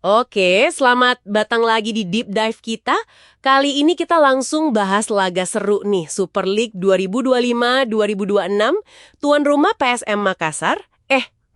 Oke, selamat datang lagi di Deep Dive kita. Kali ini kita langsung bahas laga seru nih, Super League 2025-2026, tuan rumah PSM Makassar.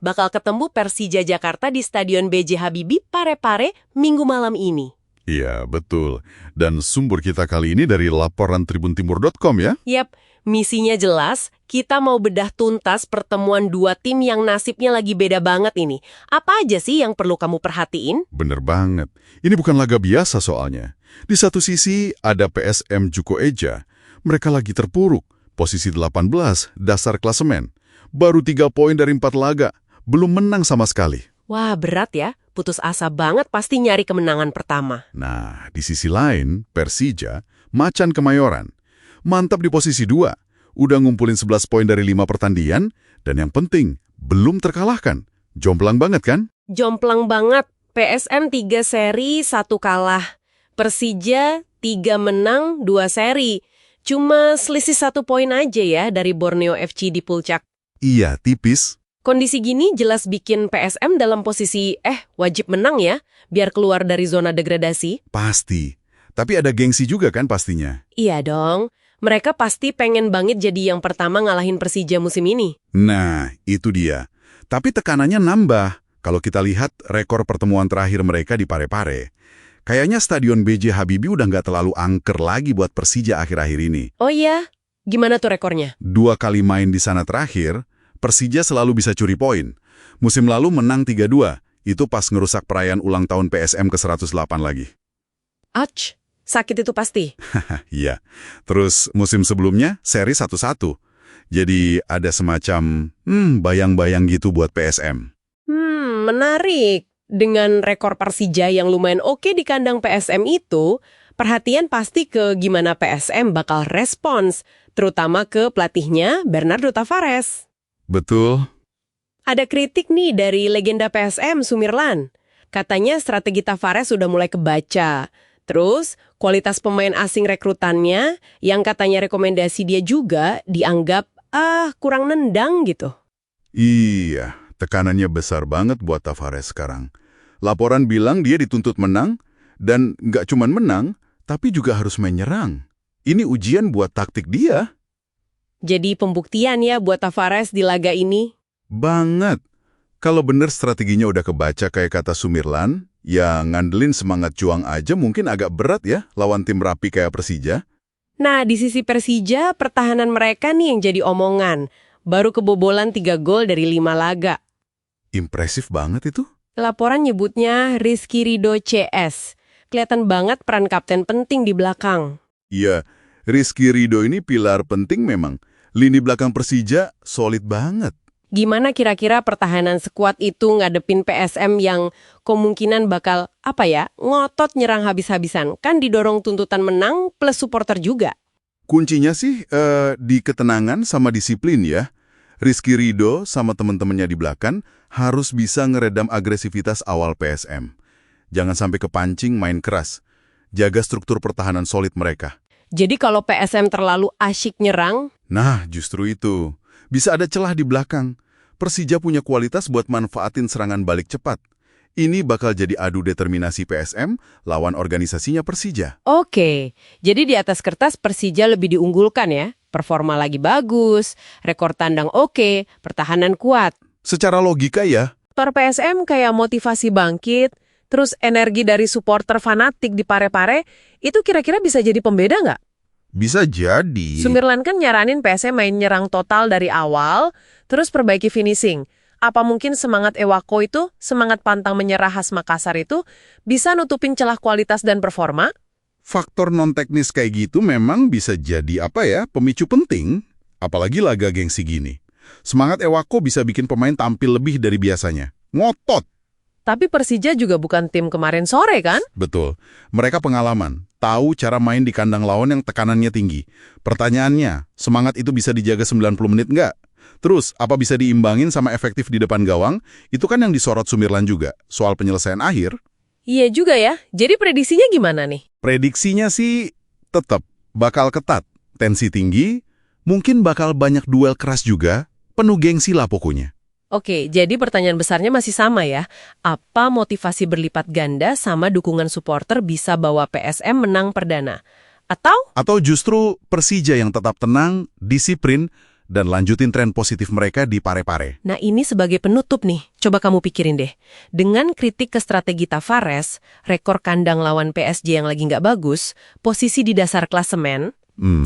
Bakal ketemu Persija Jakarta di Stadion B.J. Habibie Parepare Minggu malam ini. Iya, betul. Dan sumber kita kali ini dari laporan tribuntimur.com ya? Yap, misinya jelas, kita mau bedah tuntas pertemuan dua tim yang nasibnya lagi beda banget ini. Apa aja sih yang perlu kamu perhatiin? Bener banget. Ini bukan laga biasa soalnya. Di satu sisi ada PSM Juko Eja. Mereka lagi terpuruk, posisi 18, dasar klasemen. Baru 3 poin dari 4 laga, belum menang sama sekali. Wah, berat ya. Putus asa banget pasti nyari kemenangan pertama. Nah, di sisi lain, Persija, Macan Kemayoran. Mantap di posisi 2. Udah ngumpulin 11 poin dari 5 pertandingan, dan yang penting, belum terkalahkan. Jomplang banget kan? Jomplang banget. PSM 3 seri, 1 kalah. Persija 3 menang, 2 seri. Cuma selisih 1 poin aja ya dari Borneo FC di Puncak. Iya, tipis. Kondisi gini jelas bikin PSM dalam posisi wajib menang ya, biar keluar dari zona degradasi. Pasti. Tapi ada gengsi juga kan pastinya? Iya dong. Mereka pasti pengen banget jadi yang pertama ngalahin Persija musim ini. Nah, itu dia. Tapi tekanannya nambah. Kalau kita lihat rekor pertemuan terakhir mereka di Parepare. Kayaknya Stadion B.J. Habibie udah nggak terlalu angker lagi buat Persija akhir-akhir ini. Oh iya? Gimana tuh rekornya? 2 kali main di sana terakhir, Persija selalu bisa curi poin. Musim lalu menang 3-2. Itu pas ngerusak perayaan ulang tahun PSM ke-108 lagi. Ouch, sakit itu pasti. Iya. Terus musim sebelumnya seri 1-1. Jadi ada semacam bayang-bayang gitu buat PSM. Menarik. Dengan rekor Persija yang lumayan oke di kandang PSM itu, perhatian pasti ke gimana PSM bakal respons, terutama ke pelatihnya Bernardo Tavares. Betul. Ada kritik nih dari legenda PSM, Sumirlan. Katanya strategi Tavares sudah mulai kebaca. Terus, kualitas pemain asing rekrutannya, yang katanya rekomendasi dia juga, dianggap, kurang nendang gitu. Iya, tekanannya besar banget buat Tavares sekarang. Laporan bilang dia dituntut menang, dan nggak cuma menang, tapi juga harus menyerang. Ini ujian buat taktik dia. Jadi pembuktian ya buat Tavares di laga ini. Banget. Kalau bener strateginya udah kebaca kayak kata Sumirlan, ya ngandelin semangat juang aja mungkin agak berat ya lawan tim rapi kayak Persija. Nah, di sisi Persija, pertahanan mereka nih yang jadi omongan. Baru kebobolan 3 gol dari 5 laga. Impresif banget itu. Laporan nyebutnya Rizky Ridho CS. Kelihatan banget peran kapten penting di belakang. Iya, Rizky Ridho ini pilar penting memang. Lini belakang Persija solid banget. Gimana kira-kira pertahanan sekuat itu ngadepin PSM yang kemungkinan bakal, ngotot nyerang habis-habisan? Kan didorong tuntutan menang plus supporter juga. Kuncinya sih di ketenangan sama disiplin ya. Rizky Ridho sama teman-temannya di belakang harus bisa ngeredam agresivitas awal PSM. Jangan sampai kepancing main keras. Jaga struktur pertahanan solid mereka. Jadi kalau PSM terlalu asyik nyerang, Nah, justru itu. Bisa ada celah di belakang. Persija punya kualitas buat manfaatin serangan balik cepat. Ini bakal jadi adu determinasi PSM lawan organisasinya Persija. oke. Jadi di atas kertas Persija lebih diunggulkan ya. Performa lagi bagus, rekor tandang oke, pertahanan kuat. Secara logika ya, Per PSM kayak motivasi bangkit, terus energi dari supporter fanatik di Parepare, itu kira-kira bisa jadi pembeda nggak? bisa jadi. Sumirlan kan nyaranin PSM main nyerang total dari awal, terus perbaiki finishing. Apa mungkin semangat Ewako itu, semangat pantang menyerah khas Makassar itu, bisa nutupin celah kualitas dan performa? Faktor non-teknis kayak gitu memang bisa jadi pemicu penting. Apalagi laga gengsi gini. Semangat Ewako bisa bikin pemain tampil lebih dari biasanya. Ngotot. Tapi Persija juga bukan tim kemarin sore kan? Betul. Mereka pengalaman. Tahu cara main di kandang lawan yang tekanannya tinggi. Pertanyaannya, semangat itu bisa dijaga 90 menit nggak? Terus, apa bisa diimbangin sama efektif di depan gawang? Itu kan yang disorot Sumirlan juga. Soal penyelesaian akhir. Iya juga ya. Jadi prediksinya gimana nih? Prediksinya sih tetap bakal ketat. Tensi tinggi, mungkin bakal banyak duel keras juga. Penuh gengsi lah pokoknya. Oke, jadi pertanyaan besarnya masih sama ya. Apa motivasi berlipat ganda sama dukungan supporter bisa bawa PSM menang perdana? Atau justru Persija yang tetap tenang, disiplin, dan lanjutin tren positif mereka di Pare-Pare. Nah ini sebagai penutup nih, coba kamu pikirin deh. Dengan kritik ke strategi Tavares, rekor kandang lawan PSG yang lagi nggak bagus, posisi di dasar klasemen,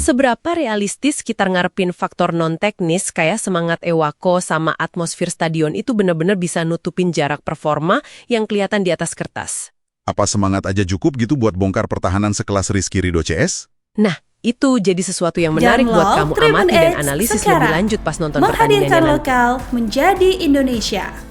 seberapa realistis kita ngarepin faktor non-teknis kayak semangat Ewako sama atmosfer stadion itu benar-benar bisa nutupin jarak performa yang kelihatan di atas kertas? Apa semangat aja cukup gitu buat bongkar pertahanan sekelas Rizky Ridho CS? Nah, itu jadi sesuatu yang menarik buat kamu amati dan analisis lebih lanjut pas nonton pertandingan menghadirkan nanti. lokal menjadi Indonesia.